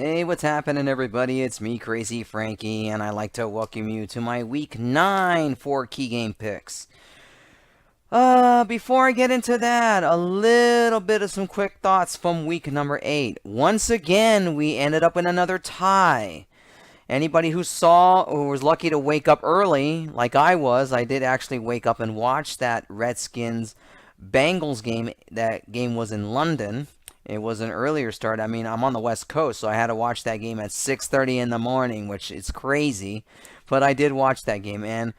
Hey, what's happening, everybody? It's me, Crazyfrankie, and I'd like to welcome you to my Week 9 for key game picks. Before I get into that, a little bit of some quick thoughts from week number 8. Once again, we ended up in another tie. Anybody who saw or was lucky to wake up early, like I was, I did actually wake up and watch that Redskins Bengals game. That game was in London. It was an earlier start. I mean, I'm on the West Coast, so I had to watch that game at 6:30 in the morning, which is crazy. But I did watch that game, and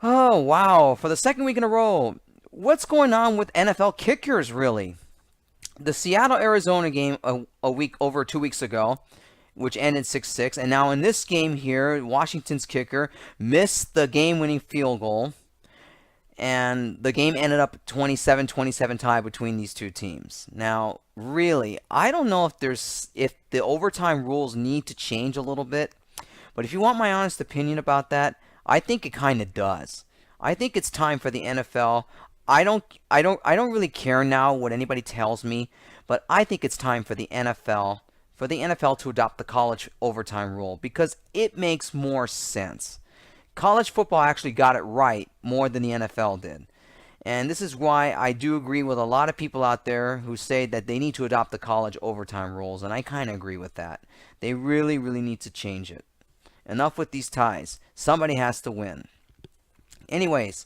oh wow, for the second week in a row, what's going on with NFL kickers really? The Seattle Arizona game a week over 2 weeks ago, which ended 6-6, and now in this game here, Washington's kicker missed the game-winning field goal, and the game ended up 27-27 tie between these two teams. Now, really, I don't know if the overtime rules need to change a little bit, but if you want my honest opinion about that, I think it kind of does. I think it's time for the NFL. I don't really care now what anybody tells me, but I think it's time for the NFL to adopt the college overtime rule because it makes more sense. College football actually got it right more than the NFL did. And this is why I do agree with a lot of people out there who say that they need to adopt the college overtime rules, and I kind of agree with that. They really, really need to change it. Enough with these ties. Somebody has to win. Anyways,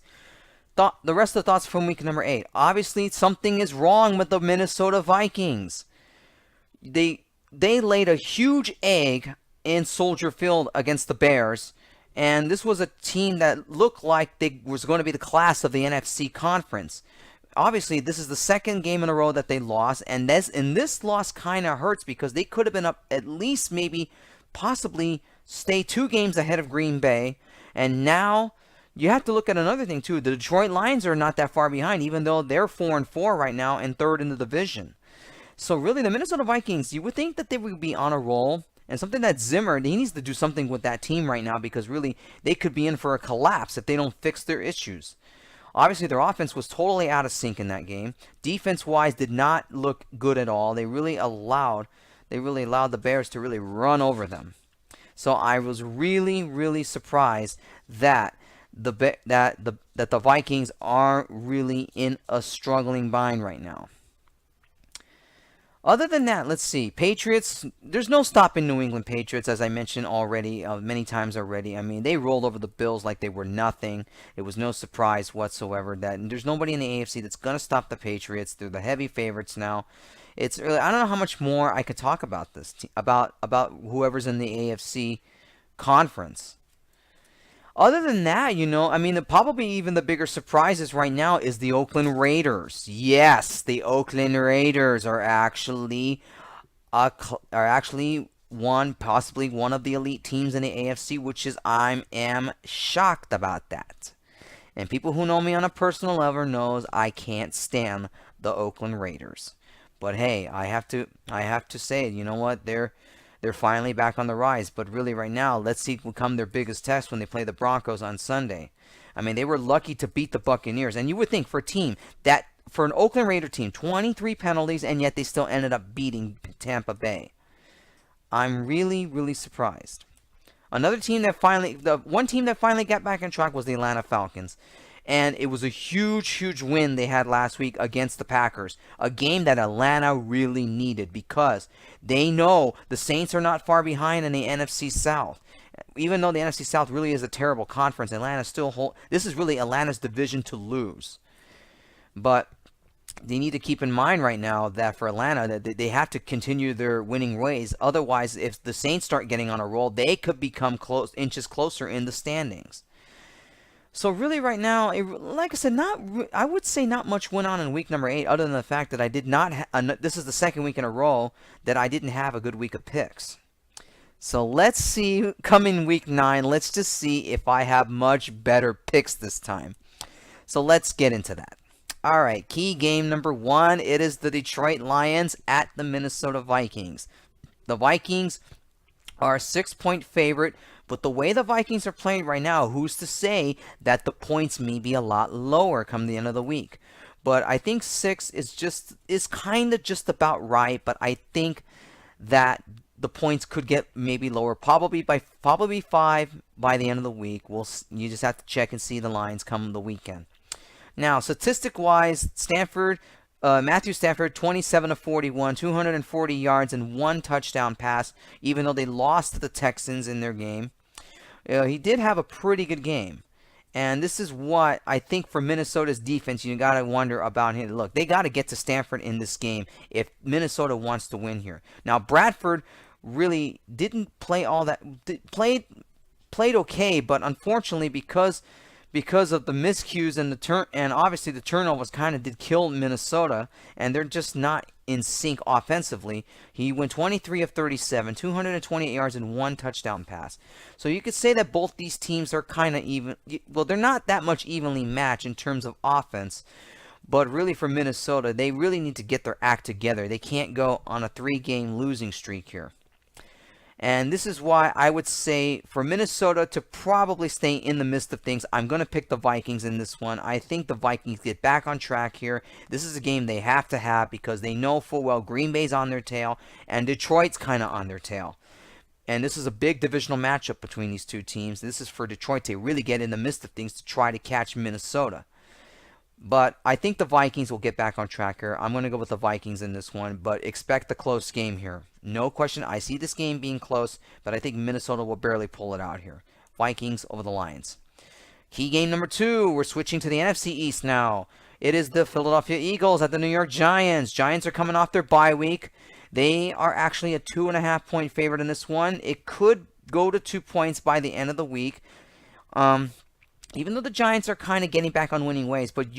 the rest of the thoughts from week number 8. Obviously, something is wrong with the Minnesota Vikings. They laid a huge egg in Soldier Field against the Bears, and this was a team that looked like they was going to be the class of the NFC conference. Obviously, this is the second game in a row that they lost, and this loss kind of hurts because they could have been up at least maybe possibly stay 2 games ahead of Green Bay, and now you have to look at another thing too. The Detroit Lions are not that far behind, even though they're 4-4 right now and third in the division. So really, the Minnesota Vikings, you would think that they would be on a roll, and something that Zimmer, he needs to do something with that team right now because really they could be in for a collapse if they don't fix their issues. Obviously, their offense was totally out of sync in that game. Defense-wise, did not look good at all. They really allowed the Bears to really run over them. So I was really, really surprised that the Vikings aren't really in a struggling bind right now. Other than that, let's see. Patriots, there's no stopping New England Patriots, as I mentioned already, many times already. I mean, they rolled over the Bills like they were nothing. It was no surprise whatsoever that there's nobody in the AFC that's going to stop the Patriots. They're the heavy favorites now. It's really, I don't know how much more I could talk about this, about whoever's in the AFC conference. Other than that, I mean, probably even the bigger surprises right now is the Oakland Raiders. Yes, the Oakland Raiders are actually possibly one of the elite teams in the AFC, which is I am shocked about that. And people who know me on a personal level knows I can't stand the Oakland Raiders. But hey, I have to say, you know what? They're finally back on the rise, but really right now, let's see what will come their biggest test when they play the Broncos on Sunday. I mean, they were lucky to beat the Buccaneers, and you would think for an Oakland Raider team, 23 penalties, and yet they still ended up beating Tampa Bay. I'm really, really surprised. The one team that finally got back on track was the Atlanta Falcons. And it was a huge, huge win they had last week against the Packers. A game that Atlanta really needed because they know the Saints are not far behind in the NFC South. Even though the NFC South really is a terrible conference, this is really Atlanta's division to lose. But they need to keep in mind right now that for Atlanta, that they have to continue their winning ways. Otherwise, if the Saints start getting on a roll, they could become inches closer in the standings. So really right now, like I said, I would say not much went on in week number 8 other than the fact that I did not this is the second week in a row that I didn't have a good week of picks. So let's see, coming week 9, let's just see if I have much better picks this time. So let's get into that. All right, key game number 1, it is the Detroit Lions at the Minnesota Vikings. The Vikings are a 6-point favorite. But the way the Vikings are playing right now, who's to say that the points may be a lot lower come the end of the week? But I think 6 is kind of just about right. But I think that the points could get maybe lower, probably 5 by the end of the week. You just have to check and see the lines come the weekend. Now, statistic-wise, Matthew Stafford, 27 of 41, 240 yards and 1 touchdown pass, even though they lost to the Texans in their game. He did have a pretty good game. And this is what I think for Minnesota's defense, you got to wonder about him. Look, they got to get to Stanford in this game if Minnesota wants to win here. Now, Bradford really didn't play all that. Played okay, but unfortunately, because of the miscues and obviously the turnovers kind of did kill Minnesota, and they're just not in sync offensively. He went 23 of 37, 228 yards and 1 touchdown pass. So you could say that both these teams are kind of even. Well, they're not that much evenly matched in terms of offense, but really for Minnesota, they really need to get their act together. They can't go on a 3-game losing streak here. And this is why I would say for Minnesota to probably stay in the midst of things, I'm going to pick the Vikings in this one. I think the Vikings get back on track here. This is a game they have to have because they know full well Green Bay's on their tail and Detroit's kind of on their tail. And this is a big divisional matchup between these two teams. This is for Detroit to really get in the midst of things to try to catch Minnesota. But I think the Vikings will get back on track here. I'm going to go with the Vikings in this one, but expect a close game here. No question, I see this game being close, but I think Minnesota will barely pull it out here. Vikings over the Lions. Key game number 2, we're switching to the NFC East now. It is the Philadelphia Eagles at the New York Giants. Giants are coming off their bye week. They are actually a 2.5-point favorite in this one. It could go to 2 points by the end of the week. Even though the Giants are kind of getting back on winning ways, but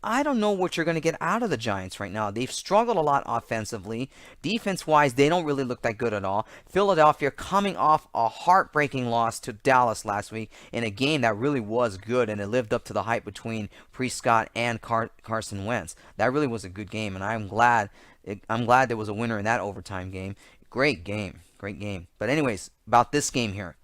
I don't know what you're going to get out of the Giants right now. They've struggled a lot offensively. Defense-wise, they don't really look that good at all. Philadelphia coming off a heartbreaking loss to Dallas last week in a game that really was good, and it lived up to the hype between Prescott and Carson Wentz. That really was a good game, and I'm glad there was a winner in that overtime game. Great game. But anyways, about this game here.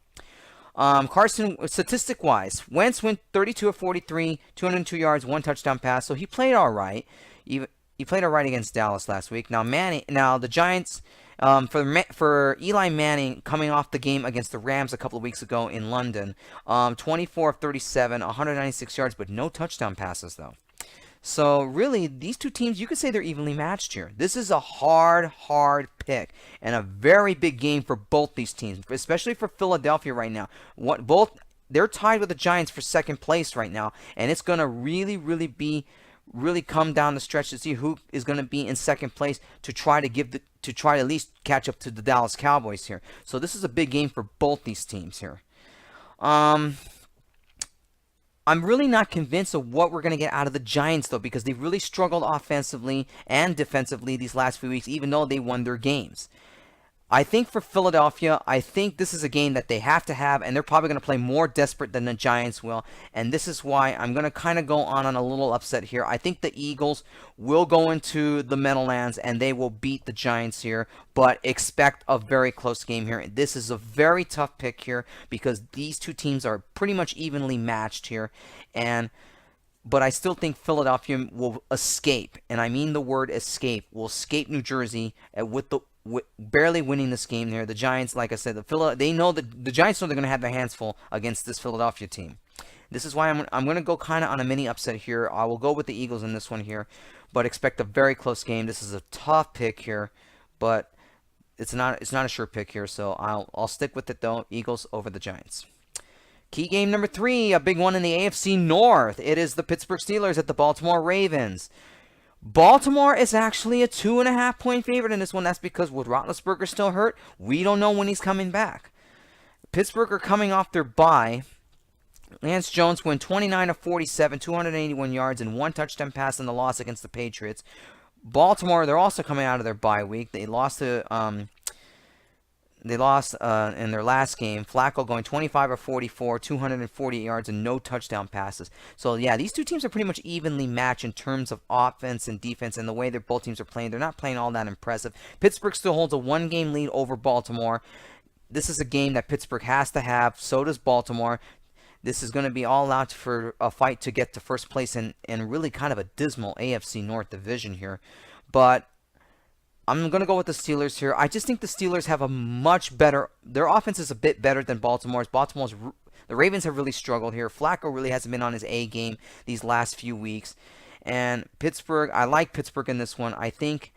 Carson, statistic-wise, Wentz went 32 of 43, 202 yards, 1 touchdown pass, so he played all right. He played all right against Dallas last week. Now the Giants, for Eli Manning coming off the game against the Rams a couple of weeks ago in London, 24 of 37, 196 yards, but no touchdown passes though. So really, these two teams, you could say they're evenly matched here. This is a hard pick and a very big game for both these teams, especially for Philadelphia right now. They're tied with the Giants for second place right now, and it's going to really come down the stretch to see who is going to be in second place to try to at least catch up to the Dallas Cowboys here. So this is a big game for both these teams here. I'm really not convinced of what we're going to get out of the Giants, though, because they've really struggled offensively and defensively these last few weeks, even though they won their games. I think for Philadelphia, I think this is a game that they have to have, and they're probably going to play more desperate than the Giants will, and this is why I'm going to kind of go on a little upset here. I think the Eagles will go into the Meadowlands, and they will beat the Giants here, but expect a very close game here. This is a very tough pick here, because these two teams are pretty much evenly matched here, but I still think Philadelphia will escape, and I mean the word escape, will escape New Jersey barely winning this game there. The Giants, like I said, they know that the Giants know they're going to have their hands full against this Philadelphia team. This is why I'm going to go kind of on a mini upset here. I will go with the Eagles in this one here, but expect a very close game. This is a tough pick here, but it's not a sure pick here, so I'll stick with it though. Eagles over the Giants. Key game number 3, a big one in the AFC North. It is the Pittsburgh Steelers at the Baltimore Ravens. Baltimore is actually a 2.5-point favorite in this one. That's because with Roethlisberger still hurt, we don't know when he's coming back. Pittsburgh are coming off their bye. Lance Jones went 29 of 47, 281 yards, and 1 touchdown pass in the loss against the Patriots. Baltimore, they're also coming out of their bye week. They lost in their last game. Flacco going 25 of 44, 248 yards, and no touchdown passes. So, yeah, these two teams are pretty much evenly matched in terms of offense and defense and the way that both teams are playing. They're not playing all that impressive. Pittsburgh still holds a 1-game lead over Baltimore. This is a game that Pittsburgh has to have. So does Baltimore. This is going to be all out for a fight to get to first place in really kind of a dismal AFC North division here. But I'm going to go with the Steelers here. I just think the Steelers have a much better, their offense is a bit better than Baltimore's. The Ravens have really struggled here. Flacco really hasn't been on his A game these last few weeks. And Pittsburgh, I like Pittsburgh in this one. I think,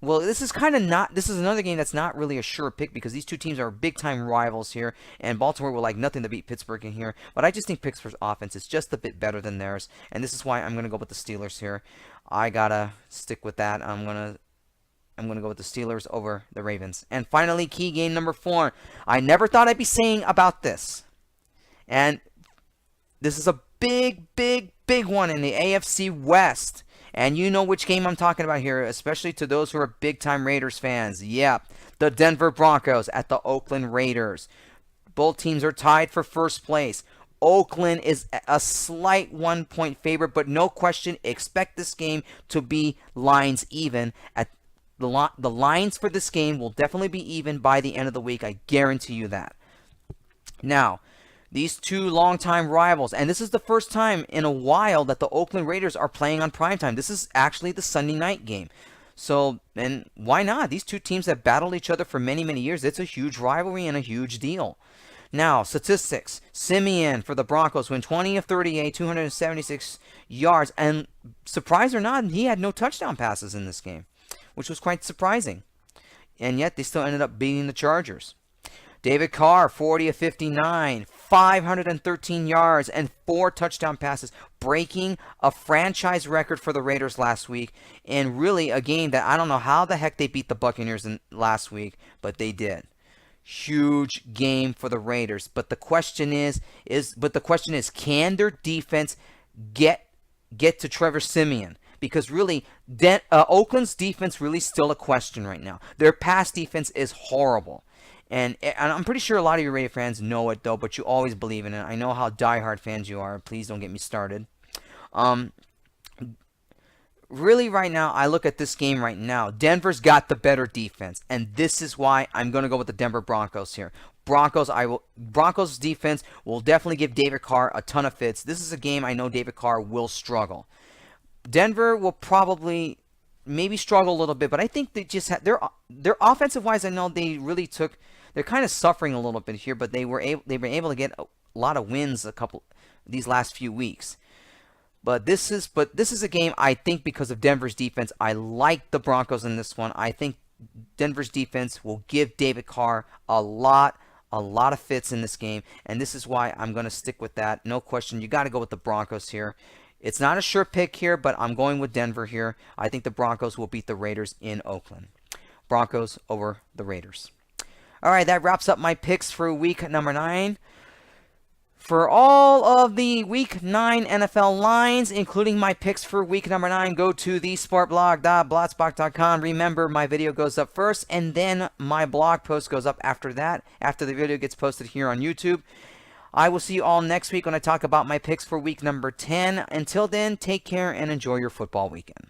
well, this is another game that's not really a sure pick because these two teams are big-time rivals here, and Baltimore will like nothing to beat Pittsburgh in here. But I just think Pittsburgh's offense is just a bit better than theirs, and this is why I'm going to go with the Steelers here. I got to stick with that. I'm going to go with the Steelers over the Ravens. And finally, key game number 4. I never thought I'd be saying about this. And this is a big one in the AFC West. And you know which game I'm talking about here, especially to those who are big-time Raiders fans. Yeah, the Denver Broncos at the Oakland Raiders. Both teams are tied for first place. Oakland is a slight 1-point favorite, but no question, expect this game to be lines even. At the lines for this game will definitely be even by the end of the week. I guarantee you that. Now, these two longtime rivals, and this is the first time in a while that the Oakland Raiders are playing on primetime. This is actually the Sunday night game. So, and why not? These two teams have battled each other for many, many years. It's a huge rivalry and a huge deal. Now, statistics. Simeon for the Broncos went 20 of 38, 276 yards. And surprise or not, he had no touchdown passes in this game, which was quite surprising. And yet, they still ended up beating the Chargers. David Carr, 40 of 59, 513 yards, and 4 touchdown passes, breaking a franchise record for the Raiders last week. And really, a game that I don't know how the heck they beat the Buccaneers last week, but they did. Huge game for the Raiders. But the question is, can their defense get to Trevor Siemian? Because really, Oakland's defense really still a question right now. Their pass defense is horrible. And I'm pretty sure a lot of your Raider fans know it, though, but you always believe in it. I know how diehard fans you are. Please don't get me started. Really, right now, I look at this game right now. Denver's got the better defense, and this is why I'm going to go with the Denver Broncos here. Broncos defense will definitely give David Carr a ton of fits. This is a game I know David Carr will struggle. Denver will probably maybe struggle a little bit, but I think they just their offensive wise. I know they really took. They're kind of suffering a little bit here, but they've been able to get a lot of wins these last few weeks. But this is a game I think because of Denver's defense. I like the Broncos in this one. I think Denver's defense will give David Carr a lot of fits in this game, and this is why I'm going to stick with that. No question. You got to go with the Broncos here. It's not a sure pick here, but I'm going with Denver here. I think the Broncos will beat the Raiders in Oakland. Broncos over the Raiders. All right, that wraps up my picks for week number 9. For all of the week 9 NFL lines, including my picks for week number 9, go to thesportblog.blogspot.com. Remember, my video goes up first, and then my blog post goes up after that, after the video gets posted here on YouTube. I will see you all next week when I talk about my picks for week number 10. Until then, take care and enjoy your football weekend.